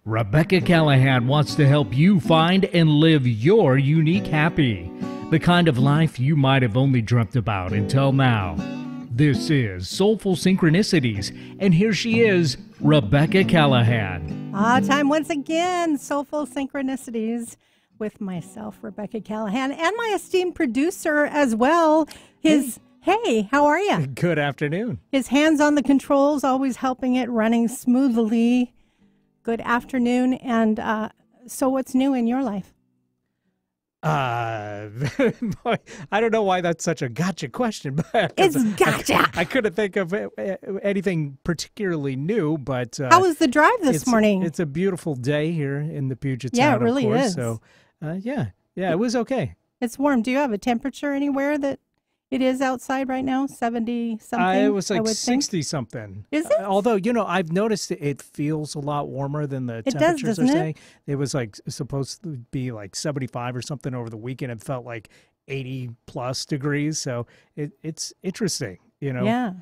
Rebecca Callahan wants to help you find and live your unique happy, the kind of life you might have only dreamt about until now. This is Soulful Synchronicities, and here she is, Rebecca Callahan. Time once again, Soulful Synchronicities with myself, Rebecca Callahan, and my esteemed producer as well. Hey, how are you? Good afternoon. His hands on the controls, always helping it running smoothly. Good afternoon. And so what's new in your life? I don't know why that's such a gotcha question. But it's gotcha. I couldn't think of anything particularly new, but... how was the drive this morning? It's a beautiful day here in the Puget Sound, yeah, it really of course. is. So, yeah, it was okay. It's warm. Do you have a temperature anywhere that it is outside right now? 70-something? It was like 60-something. Is it? Although, I've noticed it feels a lot warmer than the temperatures are saying. It was like supposed to be like 75 or something over the weekend. It felt like 80-plus degrees. So it's interesting, Yeah.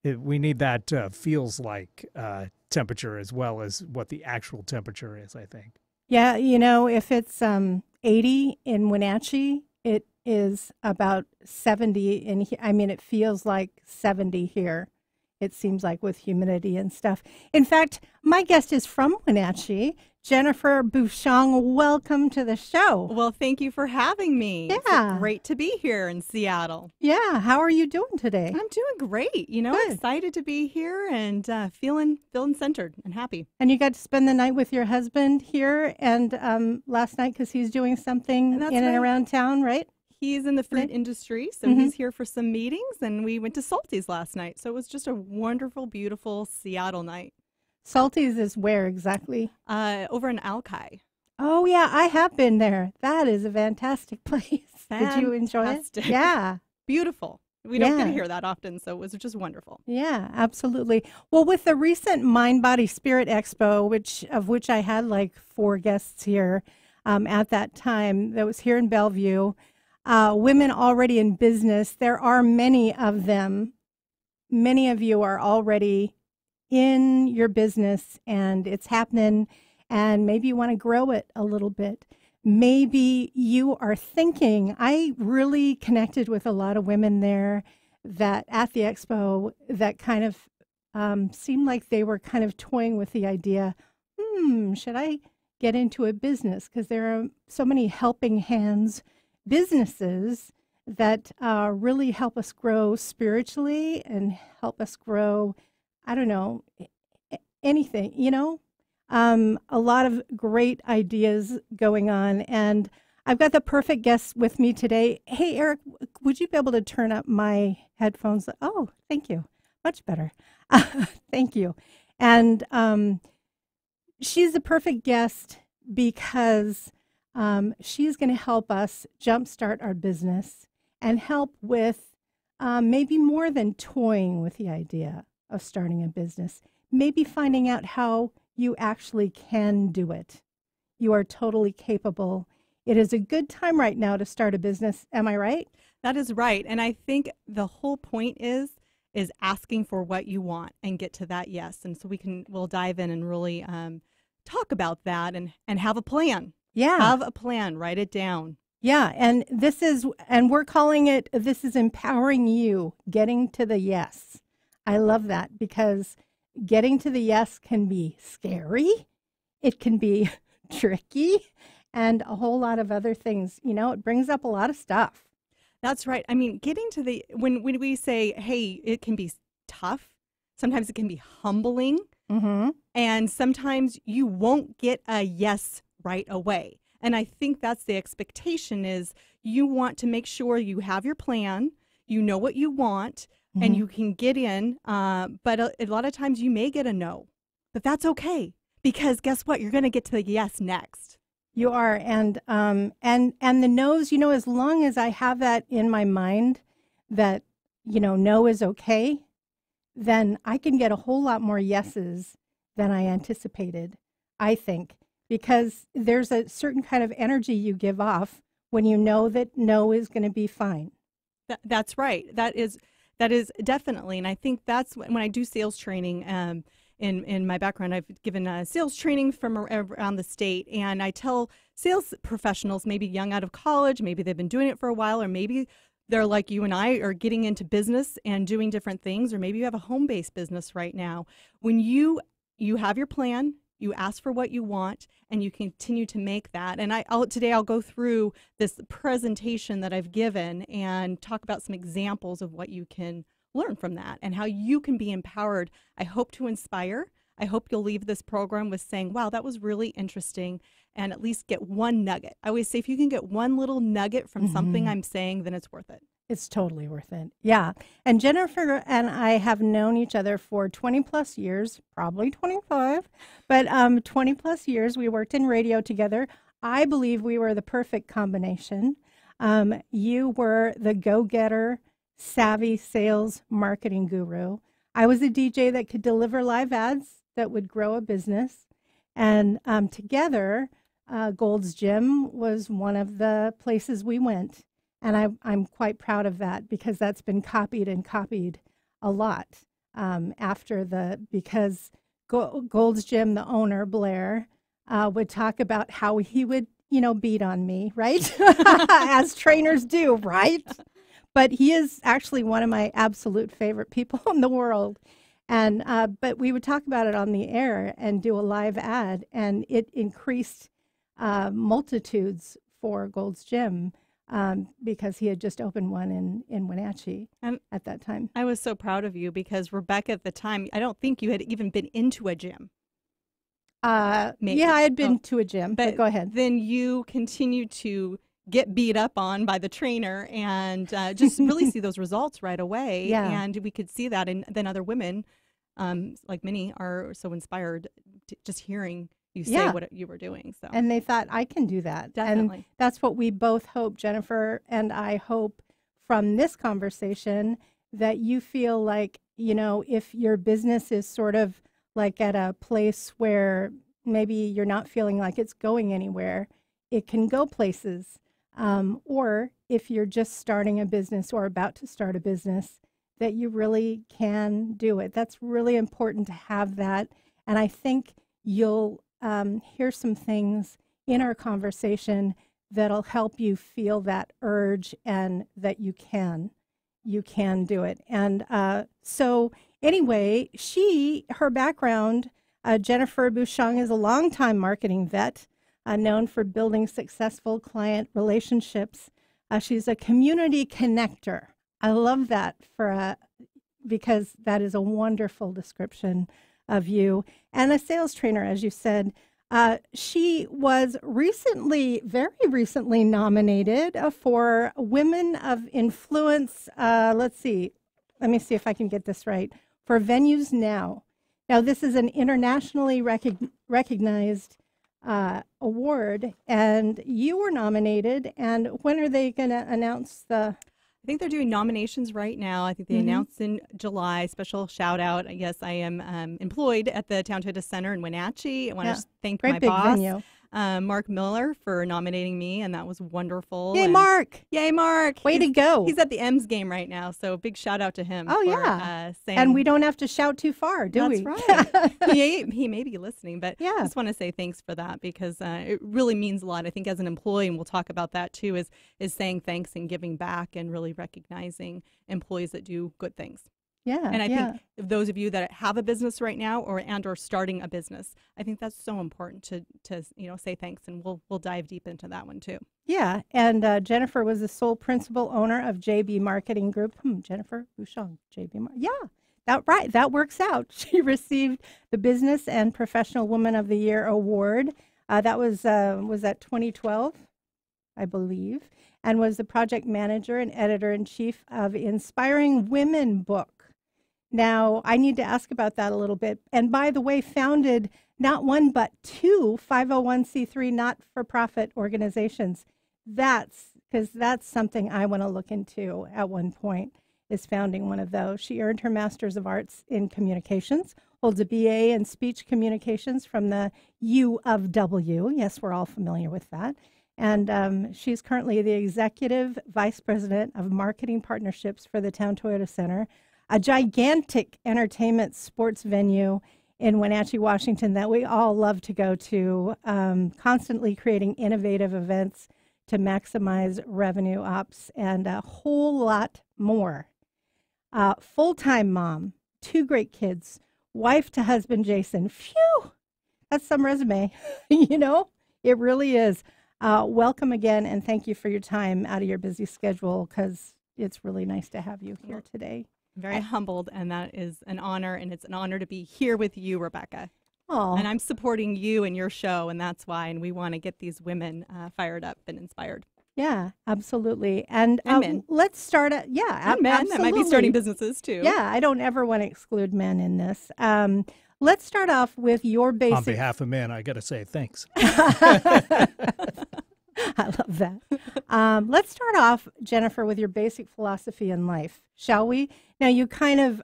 We need that feels like temperature as well as what the actual temperature is, I think. Yeah, if it's 80 in Wenatchee, it is about 70 in here. I mean, it feels like 70 here. It seems like with humidity and stuff. In fact, my guest is from Wenatchee, Jennifer Bushong. Welcome to the show. Well, thank you for having me. Yeah. It's great to be here in Seattle. Yeah. How are you doing today? I'm doing great. Good. Excited to be here and feeling centered and happy. And you got to spend the night with your husband here and last night because he's doing something and around town, right? He's in the fruit industry, so he's here for some meetings, and we went to Salty's last night. So it was just a wonderful, beautiful Seattle night. Salty's is where exactly? Over in Alki. Oh, yeah, I have been there. That is a fantastic place. Did you enjoy it? Yeah. Beautiful. We don't get to hear that often, so it was just wonderful. Yeah, absolutely. Well, with the recent Mind, Body, Spirit Expo, which I had like 4 guests here at that time, that was here in Bellevue, women already in business, there are many of them. Many of you are already in your business and it's happening, and maybe you want to grow it a little bit. Maybe you are thinking, I really connected with a lot of women there that at the expo that kind of seemed like they were kind of toying with the idea, should I get into a business? Because there are so many helping hands businesses that really help us grow spiritually and help us grow, I don't know, anything, a lot of great ideas going on. And I've got the perfect guest with me today. Hey, Eric, would you be able to turn up my headphones? Oh, thank you. Much better. Thank you. And she's the perfect guest because she's going to help us jumpstart our business and help with maybe more than toying with the idea of starting a business, maybe finding out how you actually can do it. You are totally capable. It is a good time right now to start a business. Am I right? That is right. And I think the whole point is asking for what you want and get to that yes. And so we'll dive in and really talk about that and have a plan. Yeah. Have a plan. Write it down. Yeah. And we're calling it, this is empowering you, getting to the yes. I love that because getting to the yes can be scary. It can be tricky and a whole lot of other things. It brings up a lot of stuff. That's right. I mean, getting to the, when we say, hey, it can be tough, sometimes it can be humbling. Mm-hmm. And sometimes you won't get a yes right away. And I think that's the expectation is you want to make sure you have your plan, you know what you want, and you can get in. But a lot of times you may get a no, but that's okay. Because guess what? You're going to get to the yes next. You are. And the no's, as long as I have that in my mind that, no is okay, then I can get a whole lot more yeses than I anticipated, I think. Because there's a certain kind of energy you give off when you know that no is going to be fine. That's right. That is definitely. And I think that's when I do sales training in my background, I've given sales training from around the state, and I tell sales professionals, maybe young out of college, maybe they've been doing it for a while, or maybe they're like you and I are getting into business and doing different things, or maybe you have a home-based business right now. When you have your plan, you ask for what you want, and you continue to make that. And today I'll go through this presentation that I've given and talk about some examples of what you can learn from that and how you can be empowered. I hope to inspire. I hope you'll leave this program with saying, wow, that was really interesting, and at least get one nugget. I always say if you can get one little nugget from something I'm saying, then it's worth it. It's totally worth it. Yeah. And Jennifer and I have known each other for 20 plus years, probably 25, but 20 plus years. We worked in radio together. I believe we were the perfect combination. You were the go-getter, savvy sales marketing guru. I was a DJ that could deliver live ads that would grow a business. And together, Gold's Gym was one of the places we went. And I'm quite proud of that because that's been copied and copied a lot because Gold's Gym, the owner, Blair, would talk about how he would, beat on me, right? As trainers do, right? But he is actually one of my absolute favorite people in the world. And but we would talk about it on the air and do a live ad, and it increased multitudes for Gold's Gym. Because he had just opened one in Wenatchee at that time. I was so proud of you because Rebecca at the time, I don't think you had even been into a gym. Maybe. Yeah, I had been to a gym, but go ahead. Then you continued to get beat up on by the trainer and just really see those results right away. Yeah. And we could see that. And then other women, like many, are so inspired just hearing you say what you were doing. So. And they thought, I can do that. Definitely. And that's what we both hope, Jennifer, and I hope from this conversation that you feel like, if your business is sort of like at a place where maybe you're not feeling like it's going anywhere, it can go places. Or if you're just starting a business or about to start a business, that you really can do it. That's really important to have that. And I think you'll hear some things in our conversation that'll help you feel that urge and that you can do it. And so anyway, her background, Jennifer Bushong, is a longtime marketing vet, known for building successful client relationships. She's a community connector. I love that because that is a wonderful description of you, and a sales trainer, as you said. She was very recently nominated for Women of Influence. Let me see if I can get this right, for Venues Now. Now, this is an internationally recognized award, and you were nominated. And when are they going to announce the... I think they're doing nominations right now. I think they announced in July. Special shout out. Yes, I am employed at the Town Toyota Center in Wenatchee. I want to thank my boss, Mark Miller, for nominating me, and that was wonderful. Yay, Mark! Yay, Mark! Way to go! He's at the M's game right now, so big shout out to him. And we don't have to shout too far, do we? That's right. he may be listening, but I just want to say thanks for that because it really means a lot. I think as an employee, and we'll talk about that too, is saying thanks and giving back and really recognizing employees that do good things. Yeah. And I think those of you that have a business right now or starting a business, I think that's so important to say thanks, and we'll dive deep into that one too. Yeah. And Jennifer was the sole principal owner of JB Marketing Group. Jennifer Bushong, JB that works out. She received the Business and Professional Woman of the Year award. That was that 2012, I believe, and was the project manager and editor-in-chief of Inspiring Women book. Now, I need to ask about that a little bit. And by the way, founded not one but two 501c3 not-for-profit organizations. That's something I want to look into at one point, is founding one of those. She earned her Master's of Arts in Communications, holds a BA in Speech Communications from the U of W. Yes, we're all familiar with that. And she's currently the Executive Vice President of Marketing Partnerships for the Town Toyota Center, a gigantic entertainment sports venue in Wenatchee, Washington, that we all love to go to, constantly creating innovative events to maximize revenue ops and a whole lot more. Full-time mom, 2 great kids, wife to husband Jason. Phew, that's some resume. You know, it really is. Welcome again, and thank you for your time out of your busy schedule, because it's really nice to have you here today. Very humbled, and that is an honor, and it's an honor to be here with you, Rebecca. Oh, And I'm supporting you and your show, and that's why, and we want to get these women fired up and inspired. yeah, absolutely. And men. let's start. And men absolutely. that might be starting businesses too. Yeah, I don't ever want to exclude men in this. Let's start off with your basic. On behalf of men, I got to say thanks. I love that. Let's start off, Jennifer, with your basic philosophy in life, shall we? Now, you kind of,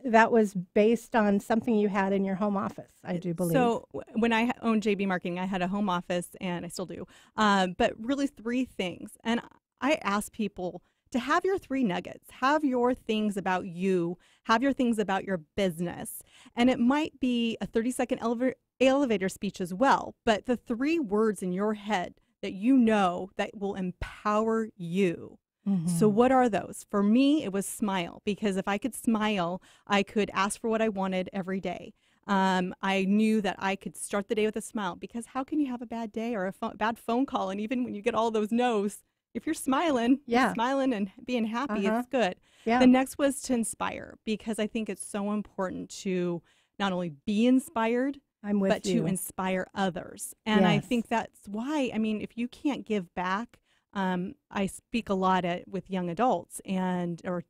that was based on something you had in your home office, I do believe. So when I owned JB Marketing, I had a home office, and I still do, but really 3 things. And I ask people to have your 3 nuggets, have your things about you, have your things about your business. And it might be a 30-second elevator speech as well, but the 3 words in your head that you know that will empower you. Mm-hmm. So what are those? For me, it was smile, because if I could smile, I could ask for what I wanted every day. I knew that I could start the day with a smile, because how can you have a bad day or a bad phone call? And even when you get all those no's, if you're smiling, Yeah. smiling and being happy, it's good. Yeah. The next was to inspire, because I think it's so important to not only be inspired, I'm with but you. to inspire others. And I Yes. think that's why, I mean, if you can't give back, I speak a lot with young adults or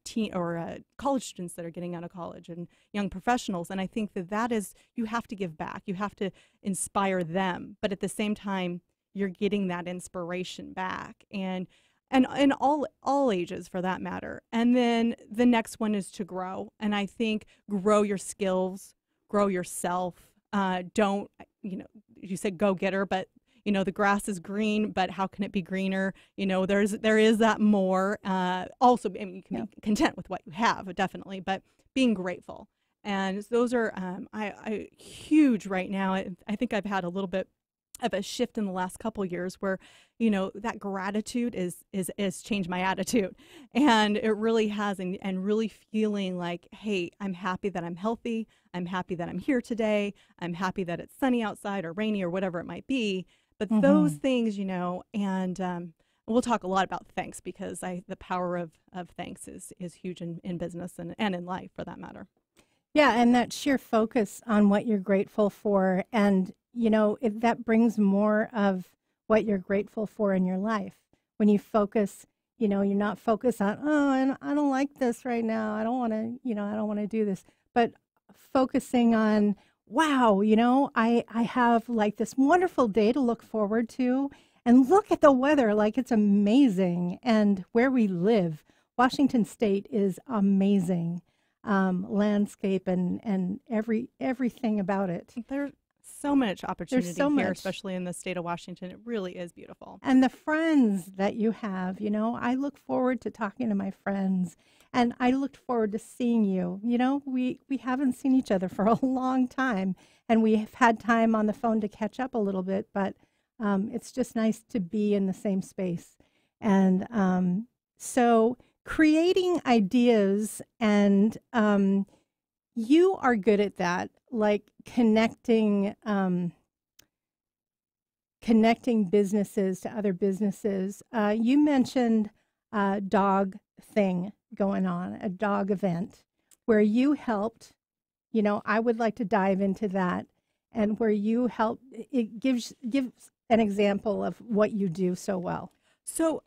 college students that are getting out of college, and young professionals. And I think that is, you have to give back. You have to inspire them. But at the same time, you're getting that inspiration back. And all ages, for that matter. And then the next one is to grow. And I think grow your skills, grow yourself. Don't, you said go getter, but the grass is green, but how can it be greener? There is that more. Also, I mean, you can be content with what you have, definitely, but being grateful. And those are I huge right now. I think I've had a little bit of a shift in the last couple of years where, that gratitude is changed my attitude, and it really has, and really feeling like, hey, I'm happy that I'm healthy. I'm happy that I'm here today. I'm happy that it's sunny outside or rainy or whatever it might be. But those things, and we'll talk a lot about thanks, because the power of thanks is huge in business and in life, for that matter. Yeah, and that sheer focus on what you're grateful for, and that brings more of what you're grateful for in your life. When you focus, you're not focused on, and I don't like this right now. I don't want to, I don't want to do this. But focusing on, wow, I have like this wonderful day to look forward to, and look at the weather, like it's amazing. And where we live, Washington State is amazing. Landscape and everything about it. There's so much opportunity There's so here, much. especially in the state of Washington. It really is beautiful. And the friends that you have, I look forward to talking to my friends, and I looked forward to seeing you. We haven't seen each other for a long time, and we have had time on the phone to catch up a little bit, but it's just nice to be in the same space. And so creating ideas, and you are good at that, like connecting businesses to other businesses. You mentioned a dog thing going on, a dog event where you helped. I would like to dive into that, and where you help. It gives an example of what you do so well. So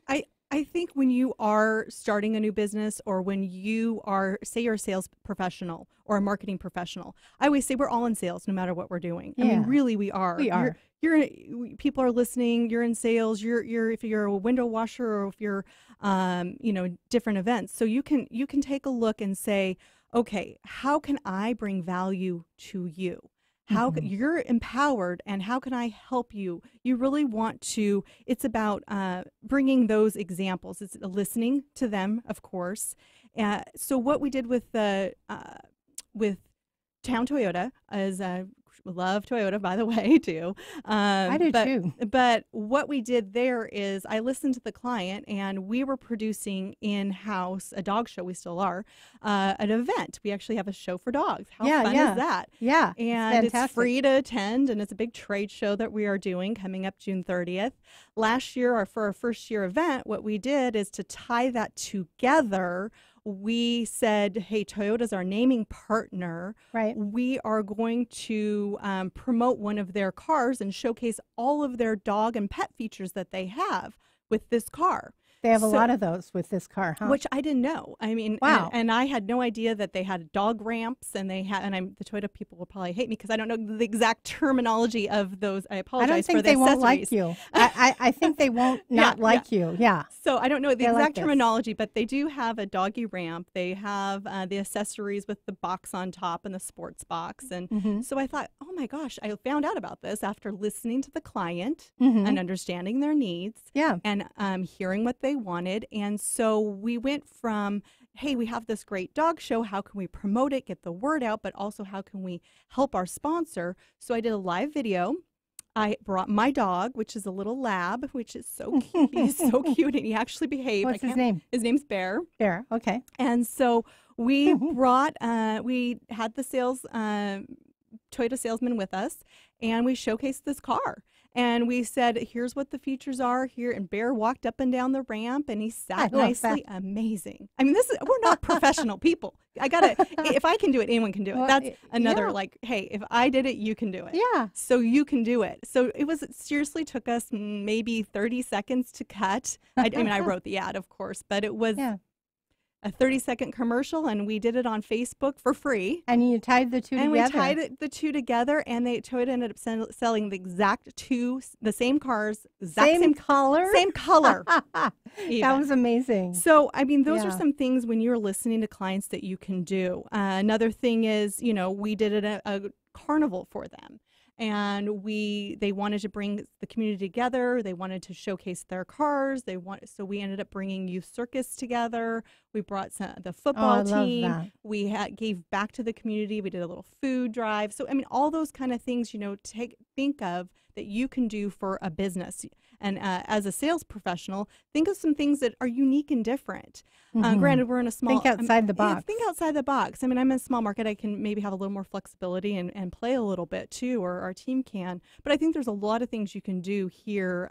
I think when you are starting a new business, or when you are, say you're a sales professional or a marketing professional, I always say we're all in sales no matter what we're doing. Yeah. I mean, really, we are. We are. People are listening. You're in sales. You're if you're a window washer, or if you're different events. So you can take a look and say, okay, how can I bring value to you? How you're empowered, and how can I help you? You really want to. It's about bringing those examples. It's listening to them, of course. So what we did with Town Toyota is love Toyota, by the way, too. I do too. But what we did there is I listened to the client, and we were producing in-house a dog show. We still are an event. We actually have a show for dogs. How fun is that? Yeah, and it's free to attend, and it's a big trade show that we are doing coming up June 30th. Last year, or for our first year event, what we did is to tie that together. We said, hey, Toyota's our naming partner. Right. We are going to promote one of their cars and showcase all of their dog and pet features that they have with this car. They have a lot of those with this car, huh? Which I didn't know. I mean, wow. And I had no idea that they had dog ramps, and they had, the Toyota people will probably hate me because I don't know the exact terminology of those. I apologize for the accessories. I don't think they won't like you. I think they won't not like you. Yeah. So I don't know the exact like terminology, but they do have a doggy ramp. They have the accessories with the box on top and the sports box. And so I thought, oh my gosh, I found out about this after listening to the client and understanding their needs. Yeah. And hearing what they wanted. And so we went from, hey, we have this great dog show. How can we promote it, get the word out, but also how can we help our sponsor? So I did a live video. I brought my dog, which is a little lab, which is so cute. He's so cute, and he actually behaved. What's his name? His name's Bear. Bear, okay. And so we brought, we had the Toyota salesman with us, and we showcased this car. And we said, here's what the features are here. And Bear walked up and down the ramp, and he sat nicely. Amazing. I mean, we're not professional people. If I can do it, anyone can do it. Well, that's another, hey, if I did it, you can do it. Yeah. So you can do it. So it seriously took us maybe 30 seconds to cut. I mean, I wrote the ad, of course, but it was a 30-second commercial, and we did it on Facebook for free. And you tied the two together. And we tied the two together, and Toyota ended up selling the same cars, same color? Same color. That was amazing. So, I mean, those are some things when you're listening to clients that you can do. Another thing is, we did a carnival for them. And they wanted to bring the community together. They wanted to showcase their cars. So we ended up bringing Youth Circus together. We brought the football team. We gave back to the community. We did a little food drive. So I mean, all those kind of things, think of that you can do for a business. And as a sales professional, think of some things that are unique and different. Granted, we're in a small... Think outside the box. Think outside the box. I mean, I'm in a small market. I can maybe have a little more flexibility and play a little bit too, or our team can. But I think there's a lot of things you can do here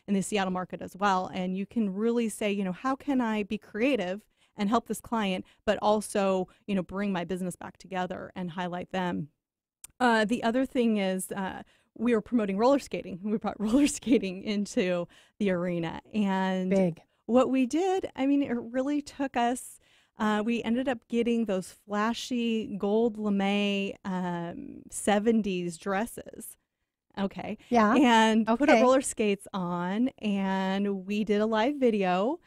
in the Seattle market as well. And you can really say, how can I be creative and help this client, but also, bring my business back together and highlight them. The other thing is... we were promoting roller skating. We brought roller skating into the arena. And big. What we did, I mean, it really took us, we ended up getting those flashy gold lame 70s dresses. Okay. Yeah. And put our roller skates on, and we did a live video.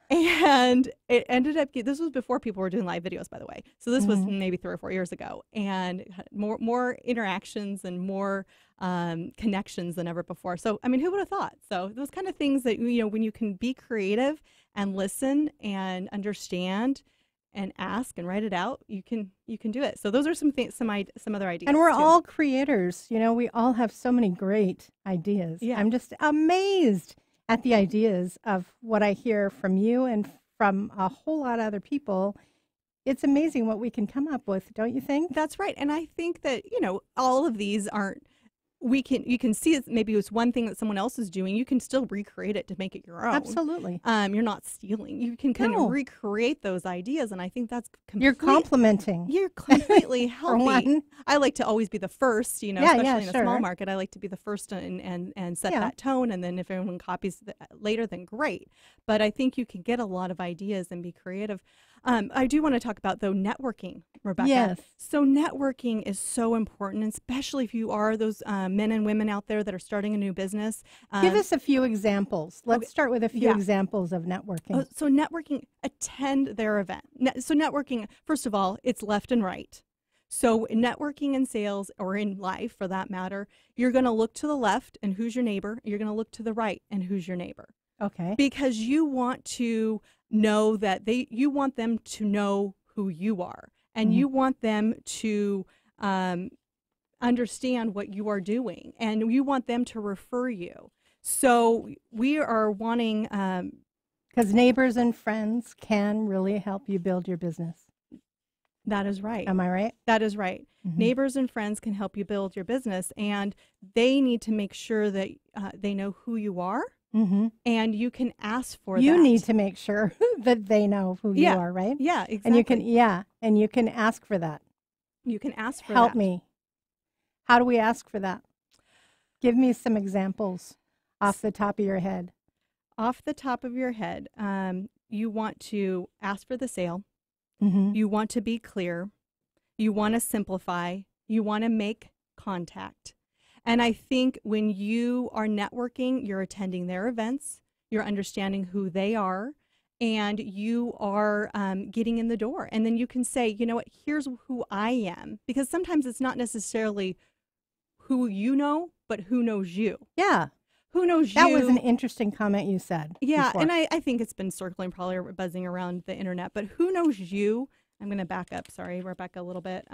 And it ended up, this was before people were doing live videos, by the way. So this was maybe 3 or 4 years ago, and more interactions and more connections than ever before. So, I mean, who would have thought? So those kind of things that, when you can be creative and listen and understand and ask and write it out, you can do it. So those are some other ideas. And we're all creators. We all have so many great ideas. Yeah. I'm just amazed at the ideas of what I hear from you and from a whole lot of other people. It's amazing what we can come up with, don't you think? That's right. And I think that, all of these aren't, you can see it, maybe it's one thing that someone else is doing. You can still recreate it to make it your own. Absolutely. You're not stealing. You can kind of recreate those ideas, and I think that's You're complimenting. You're completely healthy. One. I like to always be the first, especially in a small market. I like to be the first and set that tone, and then if everyone copies later, then great. But I think you can get a lot of ideas and be creative. I do want to talk about, though, networking, Rebecca. Yes. So networking is so important, especially if you are those men and women out there that are starting a new business. Give us a few examples. Let's start with a few examples of networking. So networking, attend their event. So networking, first of all, it's left and right. So networking in sales, or in life for that matter, you're going to look to the left and who's your neighbor. You're going to look to the right and who's your neighbor. Okay. Because you want to know that you want them to know who you are, and you want them to understand what you are doing, and you want them to refer you. So we are wanting, because neighbors and friends can really help you build your business. that is right. Am I right? That is right. Mm-hmm. Neighbors and friends can help you build your business, and they need to make sure that they know who you are, Mm-hmm. and you can ask for that. You need to make sure that they know who you are, right? Yeah, exactly. And you can ask for that. You can ask for Help that. me. How do we ask for that? Give me some examples off the top of your head. Off the top of your head, you want to ask for the sale. Mm-hmm. You want to be clear. You want to simplify. You want to make contact. And I think when you are networking, you're attending their events, you're understanding who they are, and you are getting in the door. And then you can say, you know what, here's who I am. Because sometimes it's not necessarily who you know, but who knows you. Yeah. Who knows That you. was an interesting comment you said. Yeah, before. and I think it's been circling probably or buzzing around the internet, but who knows you? I'm going to back up, sorry, Rebecca, a little bit,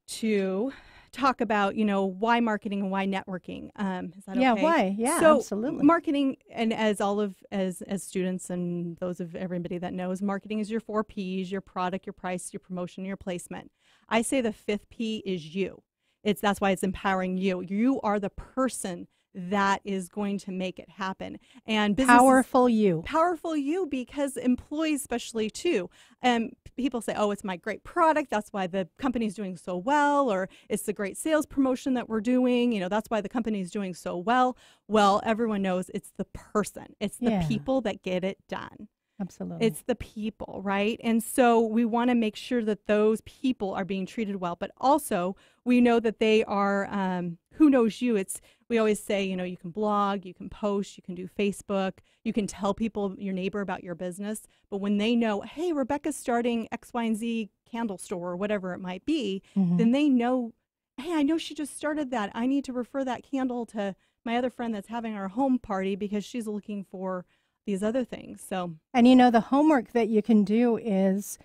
to talk about, why marketing and why networking. Is that okay? Yeah, why? Yeah, so absolutely. Marketing, and as students and those of everybody that knows, marketing is your 4 Ps, your product, your price, your promotion, your placement. I say the 5th P is you. That's why it's empowering you. You are the person that is going to make it happen. And powerful you, because employees, especially too, people say, oh, it's my great product, that's why the company's doing so well, or it's the great sales promotion that we're doing, that's why the company's doing so well. Well, everyone knows it's the person, it's the people that get it done. Absolutely. It's the people, right? And so we want to make sure that those people are being treated well, but also we know that they are, who knows you? We always say, you can blog, you can post, you can do Facebook, you can tell people, your neighbor, about your business. But when they know, hey, Rebecca's starting X, Y, and Z candle store or whatever it might be, then they know, hey, I know she just started that. I need to refer that candle to my other friend that's having our home party because she's looking for these other things. So, and the homework that you can do is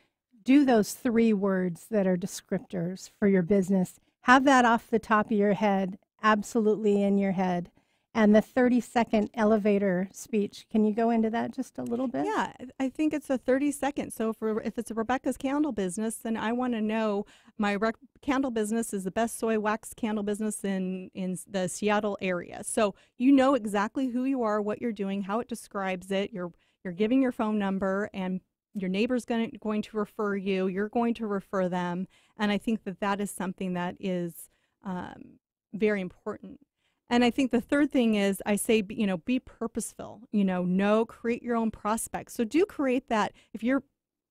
do those 3 words that are descriptors for your business. Have that off the top of your head, absolutely in your head. And the 30-second elevator speech, can you go into that just a little bit? Yeah, I think it's a 30-second. So if it's a Rebecca's candle business, then I want to know my candle business is the best soy wax candle business in the Seattle area. So you know exactly who you are, what you're doing, how it describes it. You're giving your phone number, and your neighbor's going to refer you. You're going to refer them. And I think that is something that is very important. And I think the third thing is I say, be purposeful, create your own prospects. So do create that.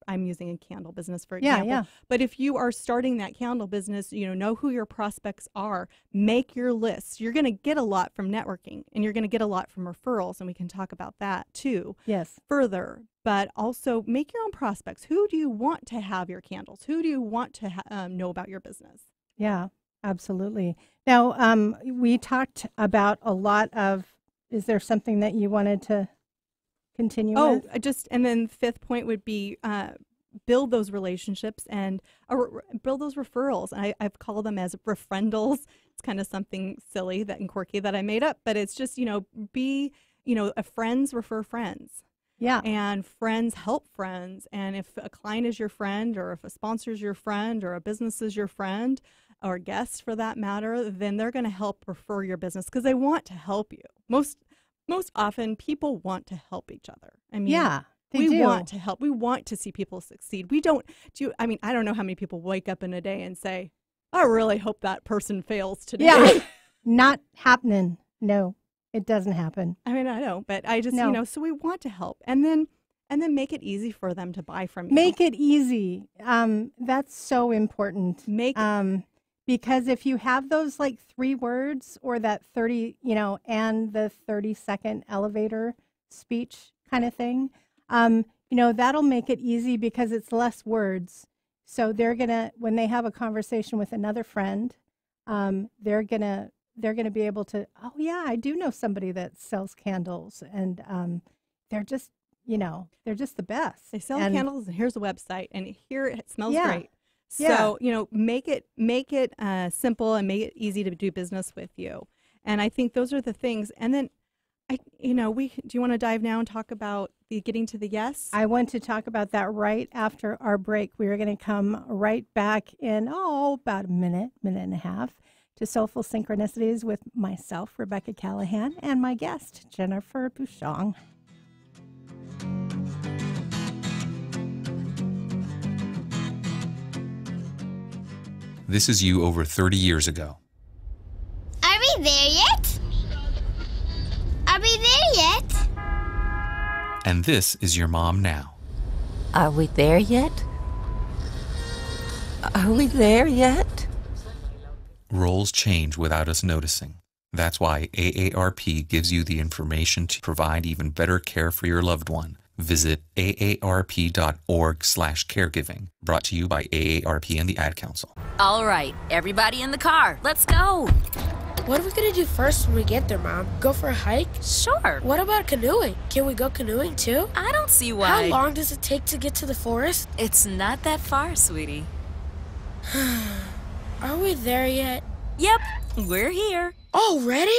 I'm using a candle business, for example, but if you are starting that candle business, know who your prospects are, make your lists. You're going to get a lot from networking, and you're going to get a lot from referrals. And we can talk about that too. Yes. Further, but also make your own prospects. Who do you want to have your candles? Who do you want to know about your business? Yeah. Absolutely. Now, we talked about a lot of, is there something that you wanted to continue with? And then 5th point would be build those relationships and build those referrals. And I've called them as refriendals. It's kind of something silly and quirky that I made up, but it's just, be, friends refer friends. Yeah. And friends help friends. And if a client is your friend, or if a sponsor is your friend, or a business is your friend, or a guest for that matter, then they're going to help refer your business because they want to help you. Most often people want to help each other. I mean, we want to help. We want to see people succeed. I don't know how many people wake up in a day and say, I really hope that person fails today. Yeah. Not happening. No, it doesn't happen. I mean, I know, but I just, so we want to help. And then make it easy for them to buy from you. Make it easy. That's so important. Because if you have those 3 words, or that 30, and the 30-second elevator speech kind of thing, that'll make it easy because it's less words. So they're gonna, when they have a conversation with another friend, they're gonna be able to, oh yeah, I do know somebody that sells candles, and they're just, they're just the best. They sell candles, and here's a website, and here it smells great. So, make it simple and make it easy to do business with you. And I think those are the things. And then do you want to dive now and talk about the getting to the yes? I want to talk about that right after our break. We are going to come right back in, about a minute and a half to Soulful Synchronicities with myself, Rebecca Callahan, and my guest, Jennifer Bushong. This is you over 30 years ago. Are we there yet? Are we there yet? And this is your mom now. Are we there yet? Are we there yet? Roles change without us noticing. That's why AARP gives you the information to provide even better care for your loved one. Visit aarp.org/caregiving. Brought to you by AARP and the Ad Council. All right, everybody in the car. Let's go. What are we going to do first when we get there, Mom? Go for a hike? Sure. What about canoeing? Can we go canoeing too? I don't see why. How long does it take to get to the forest? It's not that far, sweetie. Are we there yet? Yep, we're here. Already?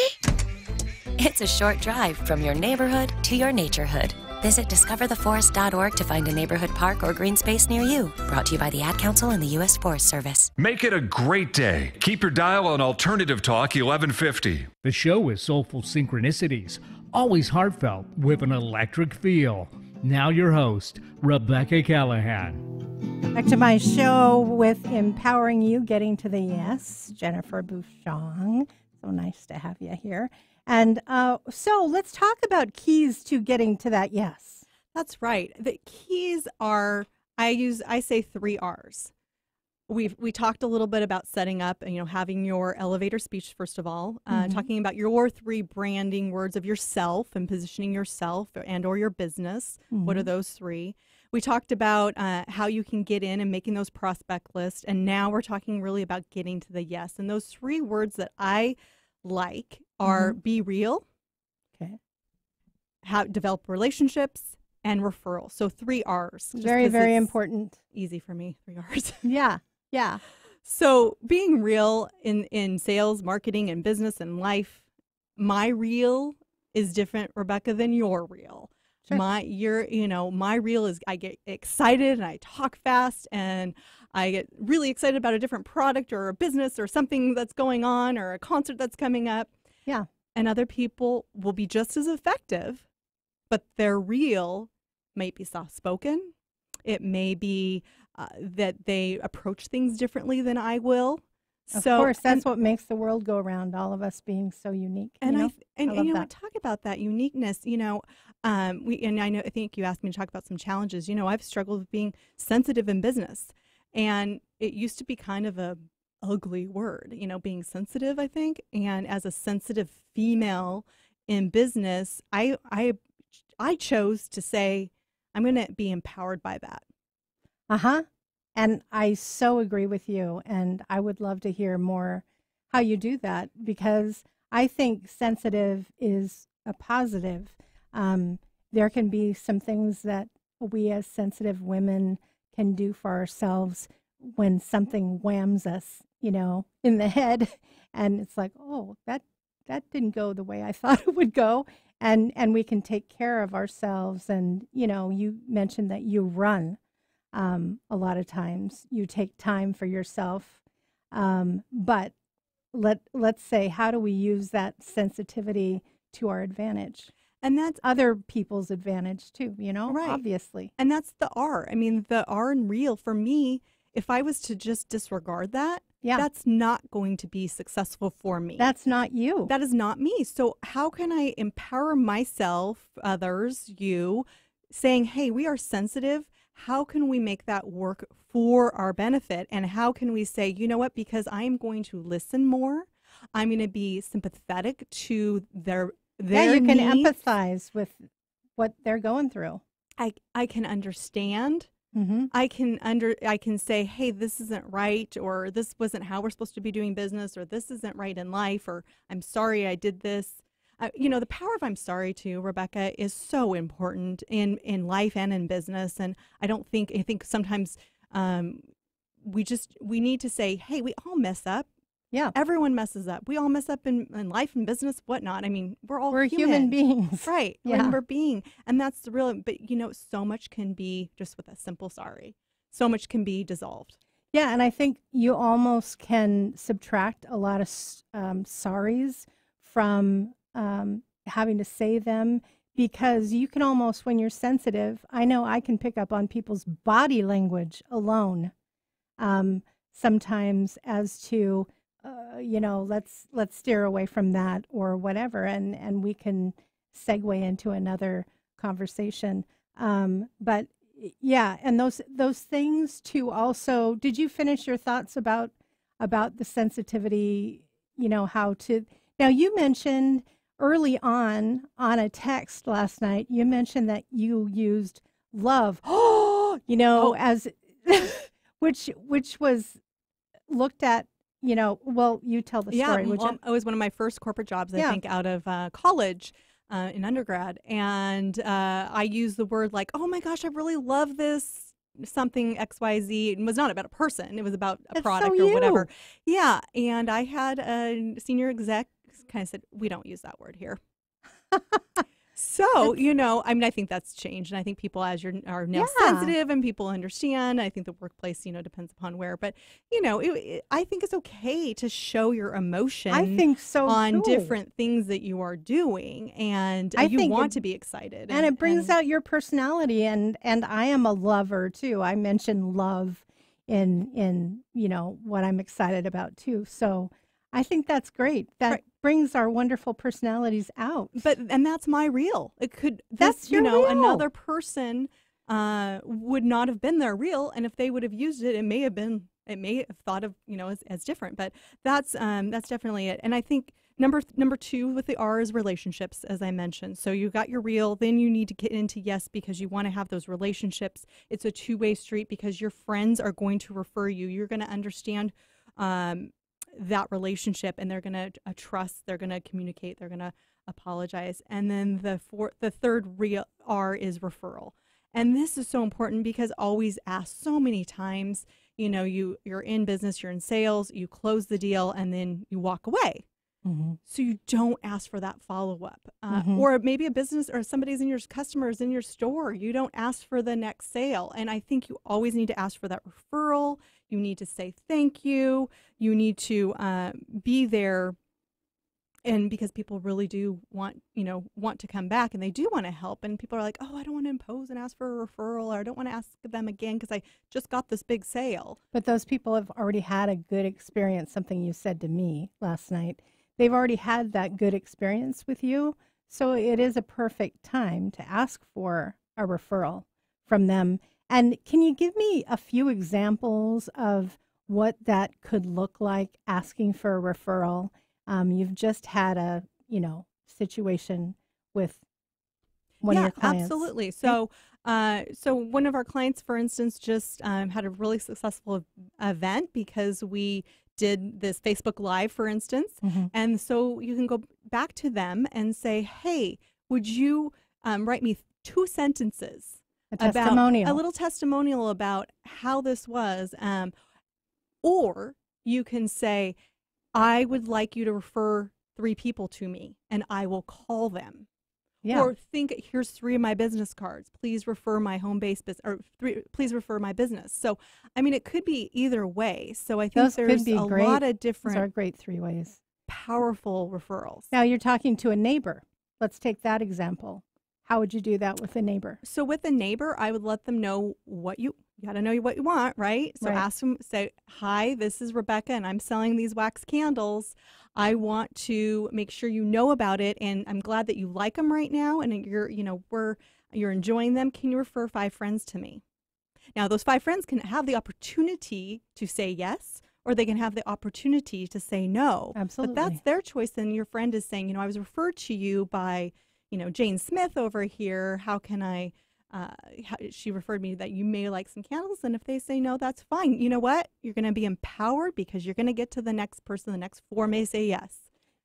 It's a short drive from your neighborhood to your naturehood. Visit discovertheforest.org to find a neighborhood park or green space near you. Brought to you by the Ad Council and the U.S. Forest Service. Make it a great day. Keep your dial on Alternative Talk 1150. The show is Soulful Synchronicities, always heartfelt with an electric feel. Now your host, Rebecca Callahan. Back to my show with Empowering You, Getting to the Yes, Jennifer Bushong. So nice to have you here. And so let's talk about keys to getting to that yes. That's right. The keys are, I say 3 R's. We talked a little bit about setting up, having your elevator speech, first of all, talking about your 3 branding words of yourself and positioning yourself and or your business. What are those 3? We talked about how you can get in and making those prospect lists. And now we're talking really about getting to the yes. And those 3 words that I like are be real, develop relationships, and referral. So 3 R's. Very, very important. Easy for me, 3 R's. Yeah. So being real in sales, marketing, and business and life, my real is different, Rebecca, than your real. Sure. My real is I get excited and I talk fast and I get really excited about a different product or a business or something that's going on or a concert that's coming up. Yeah. And other people will be just as effective, but their real might be soft-spoken. It may be that they approach things differently than I will. Of course, that's what makes the world go around, all of us being so unique. And I talk about that uniqueness, I think you asked me to talk about some challenges. I've struggled with being sensitive in business. And it used to be kind of a ugly word, being sensitive, I think. And as a sensitive female in business, I chose to say, I'm going to be empowered by that. And I so agree with you. And I would love to hear more how you do that, because I think sensitive is a positive. There can be some things that we as sensitive women can do for ourselves when something whams us, in the head. And it's like, oh, that didn't go the way I thought it would go. And we can take care of ourselves. And, you mentioned that you run. A lot of times you take time for yourself. But let's say, how do we use that sensitivity to our advantage? And that's other people's advantage too, right. Obviously. And that's the R. I mean, the R in real, for me, if I was to just disregard that, that's not going to be successful for me. That's not you. That is not me. So how can I empower myself, others, you, saying, hey, we are sensitive. How can we make that work for our benefit? And how can we say, you know what, because I'm going to listen more, I'm going to be sympathetic to their you can needs. Empathize with what they're going through. I can understand. I can say, hey, this isn't right, or this wasn't how we're supposed to be doing business, or this isn't right in life, or I'm sorry I did this. The power of I'm sorry too, Rebecca, is so important in life and in business. And I think sometimes we need to say, hey, we all mess up. Yeah. Everyone messes up. We all mess up in life and business, whatnot. I mean, we're human beings. Right. Yeah. We're being. And that's the real, but so much can be just with a simple sorry. So much can be dissolved. Yeah. And I think you almost can subtract a lot of sorries from having to say them, because you can almost, when you're sensitive, I know I can pick up on people's body language alone sometimes as to, let's steer away from that or whatever, and we can segue into another conversation. But yeah, and those things too. Also, did you finish your thoughts about the sensitivity? How to. Now you mentioned early on a text last night. You mentioned that you used love. As which was looked at. Well, you tell the story. Yeah, it was one of my first corporate jobs, I think, out of college in undergrad. And I used the word like, oh my gosh, I really love this something XYZ. It was not about a person. It was about a product or whatever. Yeah. And I had a senior exec kind of said, we don't use that word here. So, I think that's changed. And I think people are now sensitive and people understand. I think the workplace, depends upon where. But, I think it's okay to show your emotion. I think so on different things that you are doing. And you want to be excited. And it brings out your personality. And I am a lover, too. I mentioned love in what I'm excited about, too. So I think that's great. That brings our wonderful personalities out. And that's my reel. It could, that's your reel. Another person would not have been their reel. And if they would have used it, it may have thought of, as different, but that's definitely it. And I think number two with the R is relationships, as I mentioned. So you got your reel, then you need to get into yes, because you want to have those relationships. It's a two-way street because your friends are going to refer you. You're going to understand, that relationship, and they're going to trust, they're going to communicate, they're going to apologize. And then the third real R is referral. And this is so important because always asked so many times, you're in business, you're in sales, you close the deal, and then you walk away. Mm-hmm. So you don't ask for that follow-up. Or maybe a business or somebody's in your customers in your store, you don't ask for the next sale. And I think you always need to ask for that referral. You need to say thank you. You need to be there. And because people really do want to come back, and they do want to help. And people are like, oh, I don't want to impose and ask for a referral, or I don't want to ask them again because I just got this big sale. But those people have already had a good experience, something you said to me last night. They've already had that good experience with you. So it is a perfect time to ask for a referral from them. And can you give me a few examples of what that could look like, asking for a referral? You've just had a, situation with one of your clients. Absolutely. So one of our clients, for instance, just had a really successful event because we did this Facebook Live, for instance. Mm-hmm. And so you can go back to them and say, hey, would you write me 2 sentences? A little testimonial about how this was. Or you can say, I would like you to refer 3 people to me and I will call them. Yeah. Or here's 3 of my business cards. Please refer my home base business, or please refer my business. So, I mean, it could be either way. So I think there's a lot of different. Those are great 3 ways. Powerful referrals. Now you're talking to a neighbor. Let's take that example. How would you do that with a neighbor? So with a neighbor, I would let them know you got to know what you want, right? So ask them, say, hi, this is Rebecca and I'm selling these wax candles. I want to make sure you know about it, and I'm glad that you like them right now and you're enjoying them. Can you refer 5 friends to me? Now, those 5 friends can have the opportunity to say yes, or they can have the opportunity to say no. Absolutely. But that's their choice. And your friend is saying, I was referred to you by, Jane Smith over here. How can I, she referred me that you may like some candles. And if they say no, that's fine. You know what? You're going to be empowered because you're going to get to the next person. The next 4 may say yes.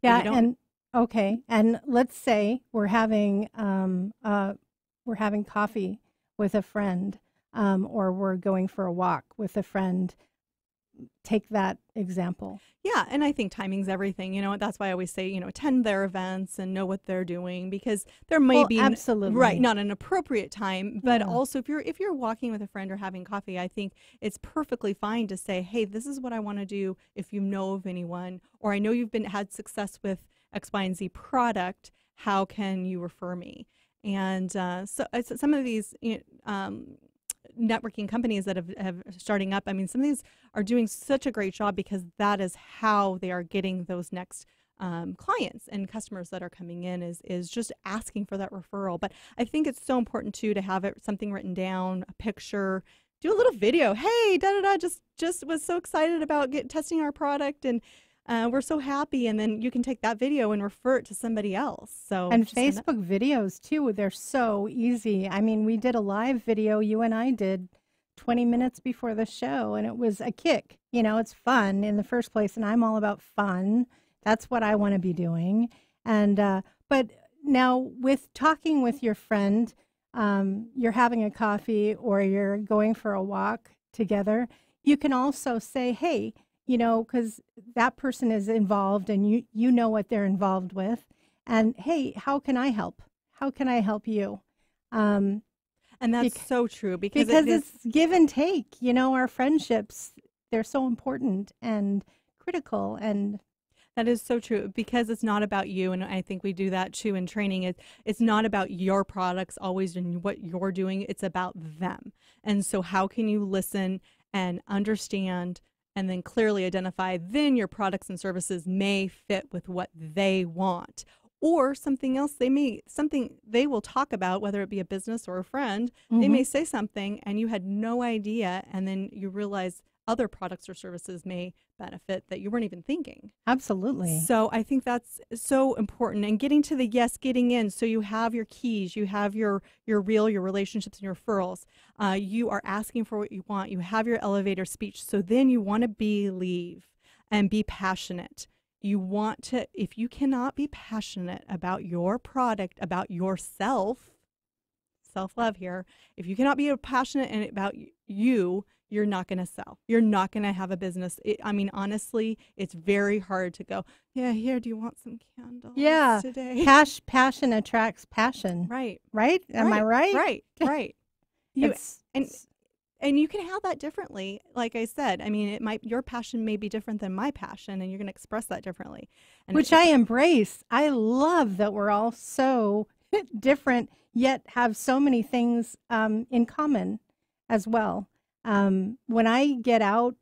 Yeah. And okay. And let's say we're having coffee with a friend, or we're going for a walk with a friend. take that example. Yeah, and I think timing's everything. That's why I always say, attend their events and know what they're doing, because there may be absolutely right, not an appropriate time, but Yeah. also if you're walking with a friend or having coffee, I think it's perfectly fine to say, hey, this is what I want to do. If you know of anyone, or I know you've had success with X, Y, and Z product, how can you refer me? And so some of these networking companies that have starting up, I mean, some of these are doing such a great job, because that is how they are getting those next clients and customers that are coming in, is just asking for that referral. But I think it's so important too to have something written down, a picture, do a little video. Hey, da da da, just was so excited about testing our product, and we're so happy. And then you can take that video and refer it to somebody else. So And Facebook videos too, they're so easy. I mean, we did a live video, you and I did 20 minutes before the show, and it was a kick. It's fun in the first place, and I'm all about fun. That's what I want to be doing. And but now with talking with your friend, you're having a coffee or you're going for a walk together, you can also say, hey, because that person is involved and you know what they're involved with. And, hey, how can I help? How can I help you? And that's so true, because it's give and take. Our friendships, they're so important and critical. And that is so true, because it's not about you. And I think we do that too in training. It's not about your products always and what you're doing. It's about them. And so how can you listen and understand and then clearly identify, then your products and services may fit with what they want, or something else something they will talk about, whether it be a business or a friend. They may say something and you had no idea, and then you realize other products or services may benefit that you weren't even thinking. Absolutely. So I think that's so important. And getting to the yes, getting in, so you have your keys, you have your relationships and your referrals. You are asking for what you want. You have your elevator speech. So then you want to believe and be passionate. You want to, if you cannot be passionate about your product, about yourself, self-love here, if you cannot be passionate about you, you're not going to sell. You're not going to have a business. Honestly, it's very hard to go, yeah, here, do you want some candles today? Passion attracts passion. Right. Right? Am I right? Right. And you can have that differently. Like I said, your passion may be different than my passion, and you're going to express that differently. And which I embrace. I love that we're all so different, yet have so many things in common as well. When I get out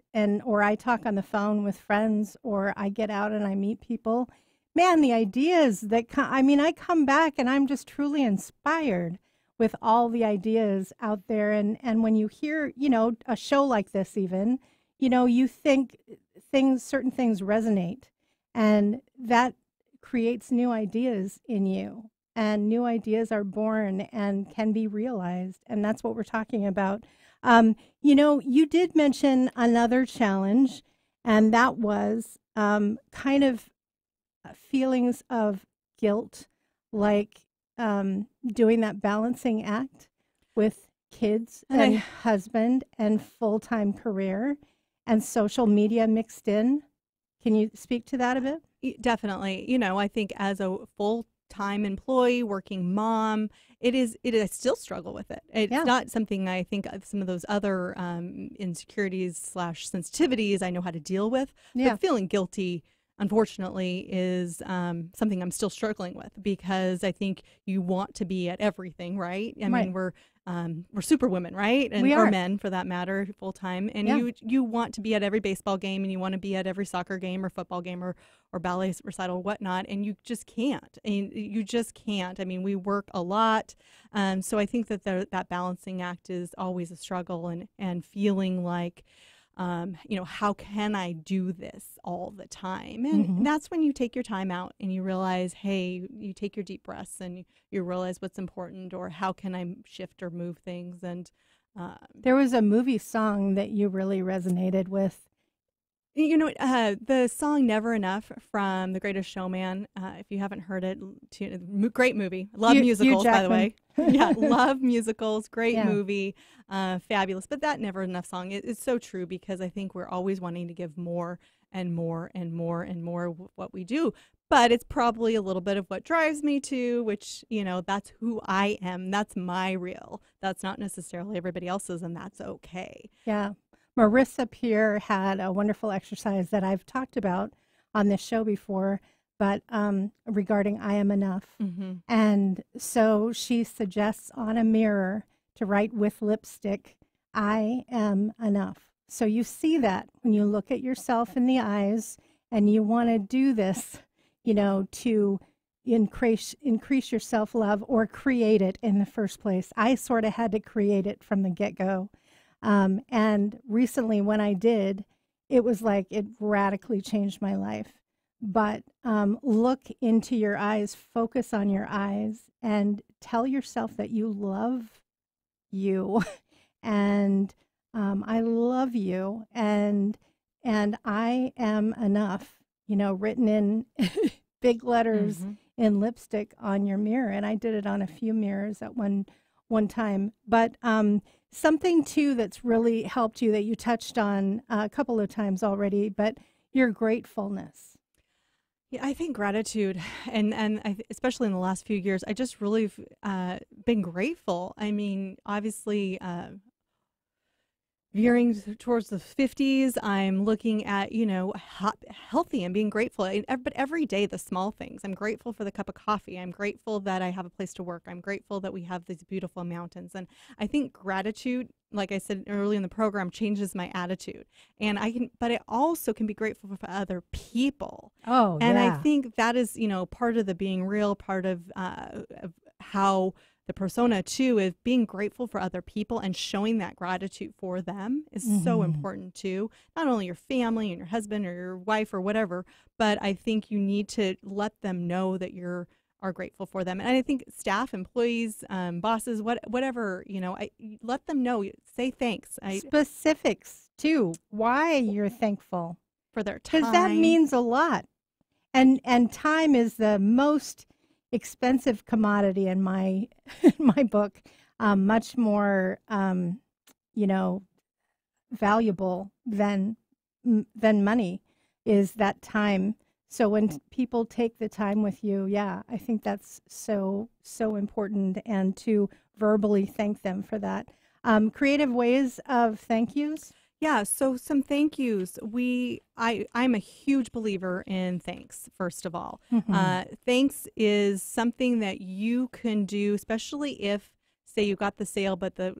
or I talk on the phone with friends, or I get out and I meet people, man, the ideas that I come back and I'm just truly inspired with all the ideas out there. And when you hear, a show like this, even, you think certain things resonate, and that creates new ideas in you, and new ideas are born and can be realized. And that's what we're talking about. You did mention another challenge, and that was kind of feelings of guilt, like doing that balancing act with kids and husband and full-time career and social media mixed in. Can you speak to that a bit? Definitely. I think as a full-time employee, working mom, I still struggle with it. It's not something I think some of those other insecurities / sensitivities I know how to deal with. But feeling guilty, unfortunately, is something I'm still struggling with, because I think you want to be at everything, right? I mean, we're super women, right? And we are. Or men, for that matter, full time. And you want to be at every baseball game, and you want to be at every soccer game or football game or ballet recital, whatnot, and you just can't. And you just can't. I mean, we work a lot, so I think that balancing act is always a struggle, and feeling like, how can I do this all the time? And that's when you take your time out and you realize, hey, you take your deep breaths and you realize what's important, or how can I shift or move things. And there was a movie song that you really resonated with. You know, the song Never Enough from The Greatest Showman, if you haven't heard it, great movie. Love musicals, by the way. Yeah, love musicals. Great movie. Fabulous. But that Never Enough song is so true, because I think we're always wanting to give more and more and more and more of what we do. But it's probably a little bit of what drives me too, which, you know, that's who I am. That's my real. That's not necessarily everybody else's, and that's okay. Yeah. Marissa Peer had a wonderful exercise that I've talked about on this show before, but regarding I am enough. Mm-hmm. And so she suggests on a mirror to write with lipstick, I am enough. So you see that when you look at yourself in the eyes and you want to do this, you know, to increase your self-love or create it in the first place. I sort of had to create it from the get-go. And recently when I did, it was like it radically changed my life. But look into your eyes, focus on your eyes, and tell yourself that you love you, and I love you, and I am enough, you know, written in big letters in lipstick on your mirror. And I did it on a few mirrors at one time. But something too that's really helped you that you touched on a couple of times already, but your gratefulness. Yeah, I think gratitude, and especially in the last few years, I just really been grateful. I mean, obviously, veering towards the 50s, I'm looking at, you know, healthy and being grateful. But every day, the small things. I'm grateful for the cup of coffee. I'm grateful that I have a place to work. I'm grateful that we have these beautiful mountains. And I think gratitude, like I said early in the program, changes my attitude. And but I also can be grateful for other people. Oh, and yeah. I think that is, you know, part of the being real, part of how the persona too is being grateful for other people and showing that gratitude for them is so important too. Not only your family and your husband or your wife or whatever, but I think you need to let them know that you are grateful for them. And I think staff, employees, bosses, whatever, you know, let them know, say thanks. Specifics too, why you're thankful. For their time. Because that means a lot. And time is the most expensive commodity in my book, much more you know, valuable than money is that time. So when people take the time with you, yeah, I think that's so important, and to verbally thank them for that. Creative ways of thank yous. Yeah, so some thank yous. I'm a huge believer in thanks, first of all. Thanks is something that you can do, especially if, say, you got the sale, but the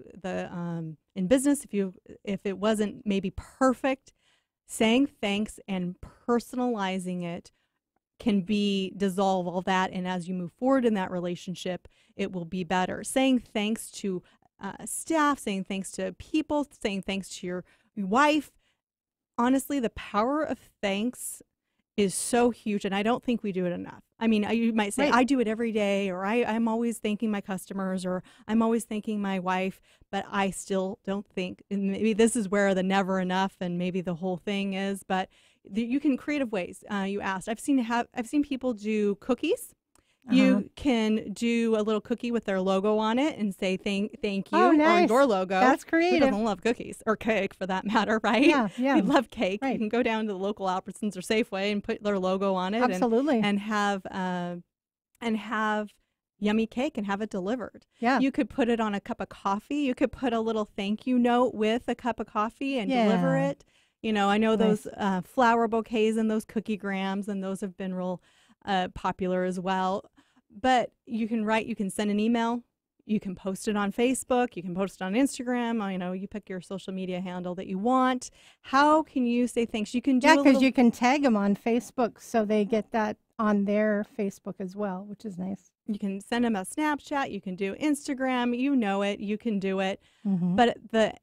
in business, if it wasn't maybe perfect, saying thanks and personalizing it can dissolve all that, and as you move forward in that relationship, it will be better. Saying thanks to staff, saying thanks to people, saying thanks to your wife. Honestly, the power of thanks is so huge, and I don't think we do it enough. I mean, you might say, right, I do it every day, or I'm always thanking my customers, or I'm always thanking my wife, but I still don't think, and maybe this is where the never enough and maybe the whole thing is, but you can creative ways. You asked. I've seen people do cookies. You can do a little cookie with their logo on it and say thank you, nice, or your logo. That's creative. Who doesn't love cookies or cake for that matter, right? Yeah. We love cake. Right. You can go down to the local Albertsons or Safeway and put their logo on it. Absolutely. And have yummy cake and have it delivered. Yeah. You could put it on a cup of coffee. You could put a little thank you note with a cup of coffee and deliver it. You know, I know those flower bouquets and those cookie grams, and those have been real popular as well. But you can send an email, you can post it on Facebook, you can post it on Instagram, you know, you pick your social media handle that you want. How can you say thanks? You can do because you can tag them on Facebook so they get that on their Facebook as well, which is nice. You can send them a Snapchat, you can do Instagram, you know it, you can do it. But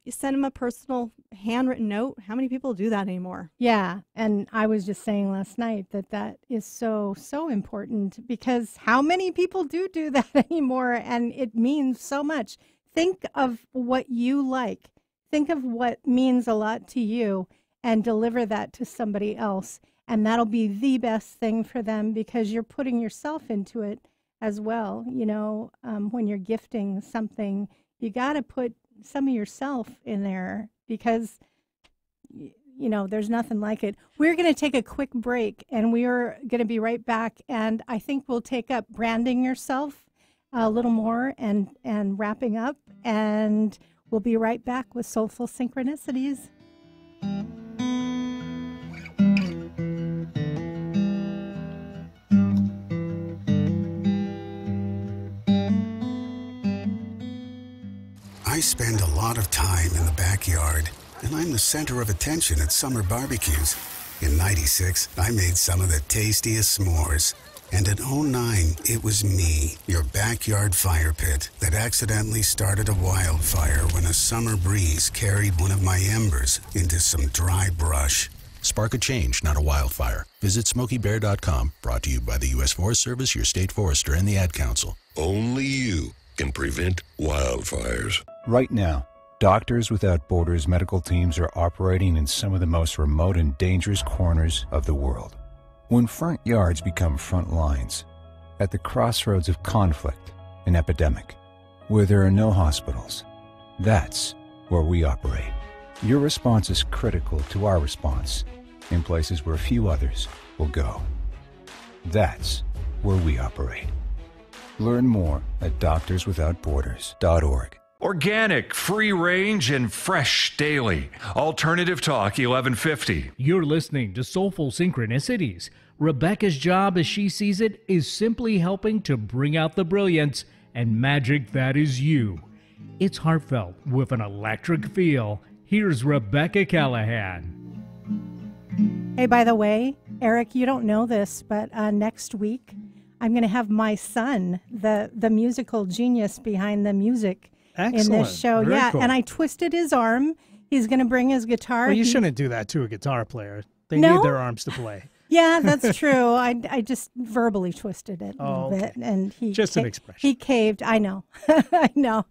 send them a personal handwritten note. How many people do that anymore? Yeah, and I was just saying last night that is so important, because how many people do that anymore, and it means so much. Think of what you like. Think of what means a lot to you, and deliver that to somebody else. And that'll be the best thing for them because you're putting yourself into it as well. You know, when you're gifting something, you got to put some of yourself in there because, you know, there's nothing like it. We're going to take a quick break and we are going to be right back. And I think we'll take up branding yourself a little more and wrapping up. And we'll be right back with Soulful Synchronicities. I spend a lot of time in the backyard, and I'm the center of attention at summer barbecues. In '96, I made some of the tastiest s'mores. And in '09, it was me, your backyard fire pit, that accidentally started a wildfire when a summer breeze carried one of my embers into some dry brush. Spark a change, not a wildfire. Visit SmokeyBear.com, brought to you by the U.S. Forest Service, your state forester, and the Ad Council. Only you can prevent wildfires. Right now, Doctors Without Borders medical teams are operating in some of the most remote and dangerous corners of the world. When front yards become front lines, at the crossroads of conflict and epidemic, where there are no hospitals, that's where we operate. Your response is critical to our response in places where few others will go. That's where we operate. Learn more at doctorswithoutborders.org. Organic, free range, and fresh daily. Alternative Talk 1150. You're listening to Soulful Synchronicities. Rebecca's job, as she sees it, is simply helping to bring out the brilliance and magic that is you. It's heartfelt with an electric feel. Here's Rebecca Callahan. Hey, by the way, Eric, you don't know this, but next week I'm going to have my son, the musical genius behind the music, Excellent. in this show. Very yeah, cool. and I twisted his arm. He's going to bring his guitar. Well, you shouldn't do that to a guitar player. They No? need their arms to play. Yeah, that's true. I just verbally twisted it a little bit, and he Just an expression. He caved. I know. I know.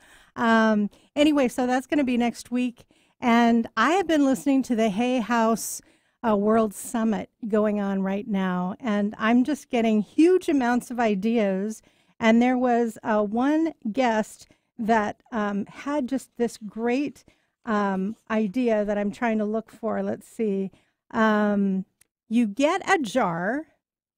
Anyway, so that's going to be next week, and I have been listening to the Hay House World Summit going on right now, and I'm just getting huge amounts of ideas. And there was one guest that had just this great idea that I'm trying to look for. Let's see. You get a jar.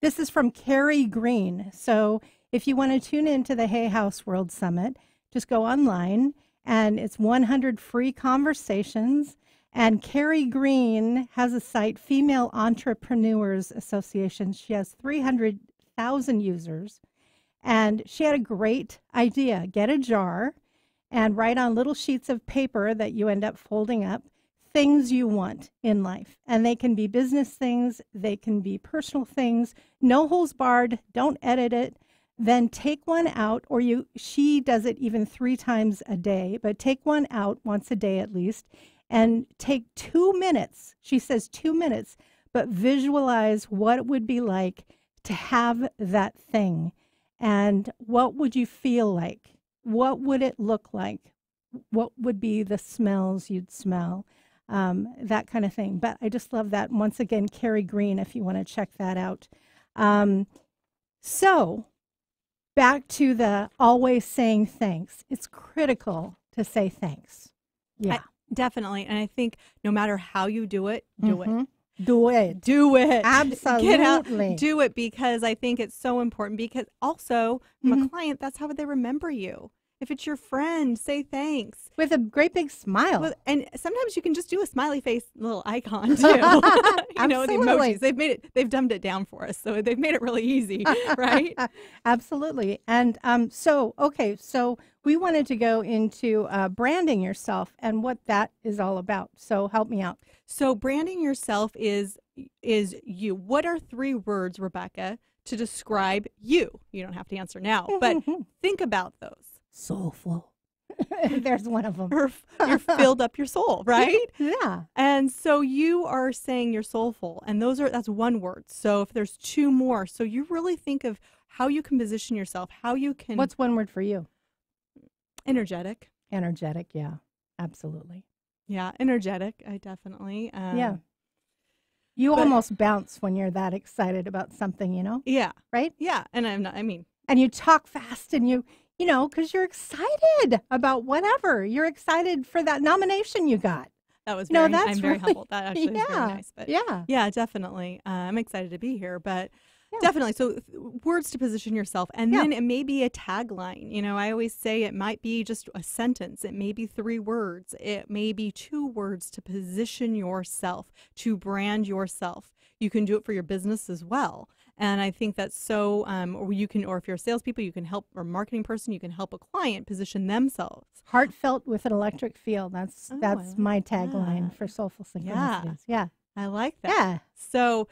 This is from Carrie Green. So if you want to tune into the Hay House World Summit, just go online, and it's 100 free conversations. And Carrie Green has a site, Female Entrepreneurs Association. She has 300,000 users. And she had a great idea. Get a jar and write on little sheets of paper that you end up folding up things you want in life. And they can be business things. They can be personal things. No holes barred. Don't edit it. Then take one out, or she does it even 3 times a day, but take one out once a day at least, and take 2 minutes. She says 2 minutes, but visualize what it would be like to have that thing. And what would you feel like? What would it look like? What would be the smells you'd smell? That kind of thing. But I just love that. Once again, Carrie Green, if you want to check that out. So back to the always saying thanks. It's critical to say thanks. Yeah. Definitely. And I think no matter how you do it, do it. Do it. Do it. Absolutely. Get out, do it, because I think it's so important, because also from a client, that's how they remember you. If it's your friend, say thanks. With a great big smile. And sometimes you can just do a smiley face little icon too. You know, the emojis. They've dumbed it down for us. So they've made it really easy, right? Absolutely. And so we wanted to go into branding yourself and what that is all about. So help me out. So branding yourself is you. What are 3 words, Rebecca, to describe you? You don't have to answer now, but think about those. Soulful. There's one of them. You're filled up your soul, right? Yeah. And so you are saying you're soulful, and that's one word. So if there's 2 more, so you really think of how you can position yourself, how you can. What's one word for you? Energetic. Energetic. Yeah, absolutely. Yeah, energetic. I definitely. Yeah. You almost bounce when you're that excited about something, Yeah. Right? Yeah. And and you talk fast and because you're excited about whatever. You're excited for that nomination you got. That was I'm very really, humbled. That actually is very nice. But yeah, definitely. I'm excited to be here, but definitely. So words to position yourself, and then it may be a tagline. I always say it might be just a sentence. It may be 3 words. It may be 2 words to position yourself, to brand yourself. You can do it for your business as well. And I think that's so, or if you're a salespeople, you can help, or a marketing person, you can help a client position themselves. Heartfelt with an electric feel. That's my tagline for Soulful Synchronicities. Yeah. I like that. Yeah. So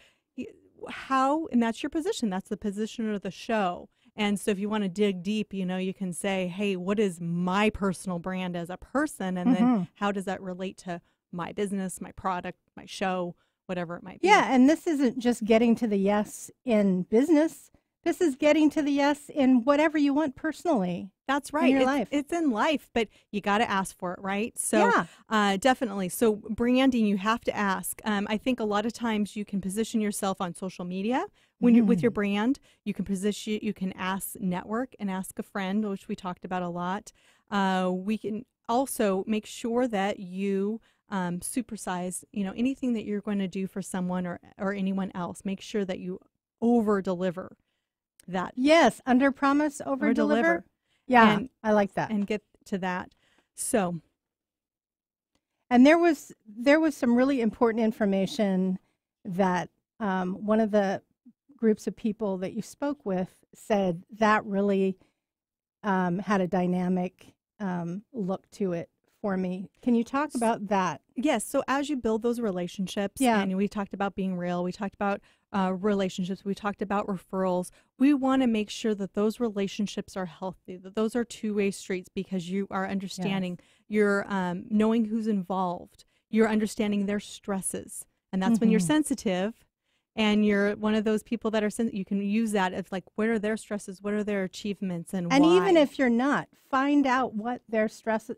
and that's your position. That's the position of the show. And so if you want to dig deep, you can say, hey, what is my personal brand as a person? And then how does that relate to my business, my product, my show, whatever it might be. Yeah, and this isn't just getting to the yes in business. This is getting to the yes in whatever you want personally. That's right. In your life. It's in life, but you got to ask for it, right? So definitely. So branding, you have to ask. I think a lot of times you can position yourself on social media when you're with your brand. You can ask network and ask a friend, which we talked about a lot. We can also make sure that you supersize, anything that you're going to do for someone or anyone else. Make sure that you over deliver that. Yes, under promise, over deliver. Yeah, I like that. And get to that. So, and there was some really important information that one of the groups of people that you spoke with said that really had a dynamic look to it for me. Can you talk about that? Yes. So as you build those relationships, and we talked about being real, we talked about relationships, we talked about referrals. We want to make sure that those relationships are healthy, that those are two-way streets, because you are understanding, you're knowing who's involved, you're understanding their stresses. And that's when you're sensitive. And you're one of those people that are you can use that as like, what are their stresses? What are their achievements? And why? Even if you're not, find out what their stress,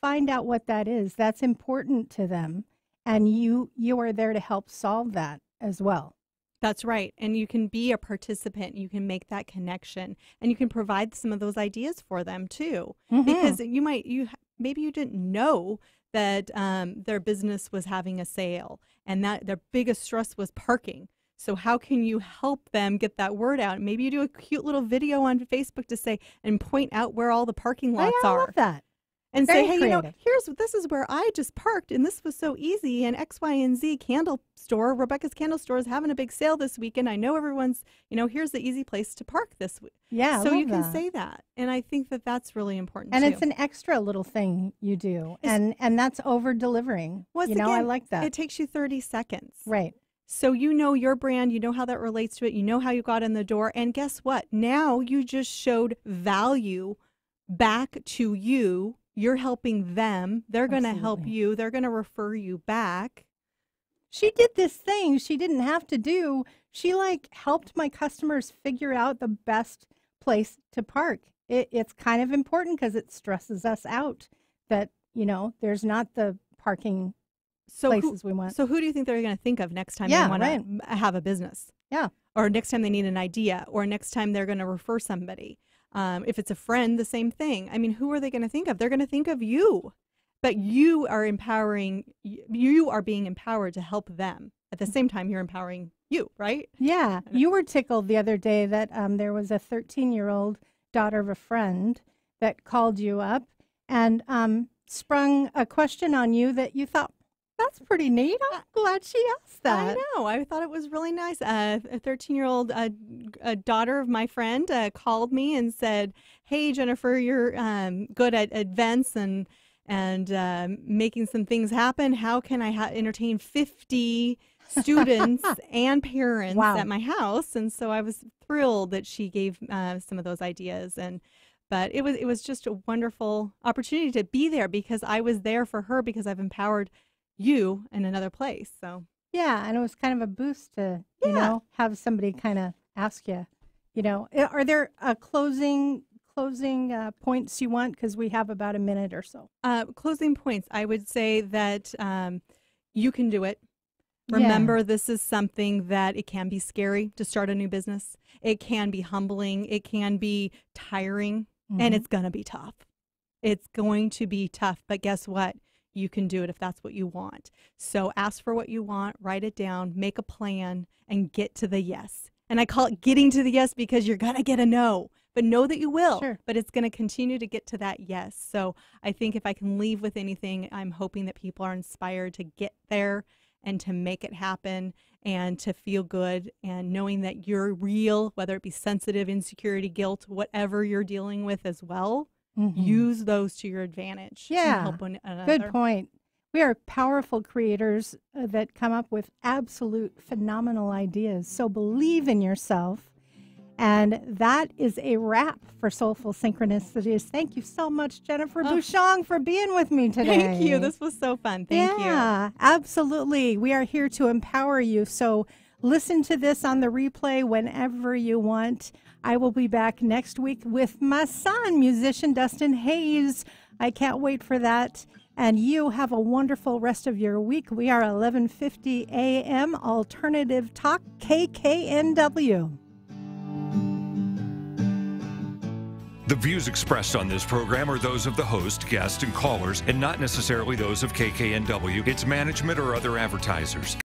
find out what that is. That's important to them. And you are there to help solve that as well. That's right. And you can be a participant. You can make that connection, and you can provide some of those ideas for them too. Because maybe you didn't know that their business was having a sale, and that their biggest stress was parking. So how can you help them get that word out? Maybe you do a cute little video on Facebook to say and point out where all the parking lots are. I love that. And Very say, hey, creative. this is where I just parked, and this was so easy. And X, Y, and Z candle store, Rebecca's Candle Store, is having a big sale this weekend. I know everyone's, here's the easy place to park this week. Yeah, so you can say that, and I think that that's really important. And too. it's an extra little thing you do, and that's over delivering. Again, I like that. It takes you 30 seconds, right? So your brand, you know how that relates to it, you know how you got in the door, and guess what? Now you just showed value back to you. You're helping them. They're going to help you. They're going to refer you back. She did this thing she didn't have to do. She helped my customers figure out the best place to park. It's kind of important because it stresses us out that, there's not the parking places we want. So who do you think they're going to think of next time they want to have a business? Yeah. Or next time they need an idea, or next time they're going to refer somebody. If it's a friend, the same thing. I mean, who are they going to think of? They're going to think of you, but you are being empowered to help them. At the same time, you're empowering you, right? Yeah. You were tickled the other day that there was a 13-year-old daughter of a friend that called you up and sprung a question on you that you thought, that's pretty neat. I'm glad she asked that. I know. I thought it was really nice. A 13-year-old daughter of my friend called me and said, hey, Jennifer, you're good at events and making some things happen. How can I entertain 50 students and parents at my house? And so I was thrilled that she gave some of those ideas. But it was just a wonderful opportunity to be there, because I was there for her, because I've empowered you in another place. So yeah, and it was kind of a boost to have somebody kind of ask you, are there closing points you want, because we have about a minute or so. Closing points, I would say that you can do it. Remember, this is something that it can be scary to start a new business. It can be humbling. It can be tiring, and it's going to be tough. It's going to be tough, but guess what? You can do it if that's what you want. So ask for what you want, write it down, make a plan, and get to the yes. And I call it getting to the yes because you're going to get a no, but know that you will. Sure. But it's going to continue to get to that yes. So I think if I can leave with anything, I'm hoping that people are inspired to get there and to make it happen and to feel good and knowing that you're real, whether it be sensitive, insecurity, guilt, whatever you're dealing with as well. Use those to your advantage. Yeah, and help one another. Good point. We are powerful creators that come up with absolute phenomenal ideas. So believe in yourself. And that is a wrap for Soulful Synchronicities. Thank you so much, Jennifer Bushong, for being with me today. Thank you. This was so fun. Thank you. Yeah, absolutely. We are here to empower you. So listen to this on the replay whenever you want. I will be back next week with my son, musician Dustin Hayes. I can't wait for that. And you have a wonderful rest of your week. We are 11:50 a.m. Alternative Talk, KKNW. The views expressed on this program are those of the host, guests, and callers, and not necessarily those of KKNW, its management, or other advertisers.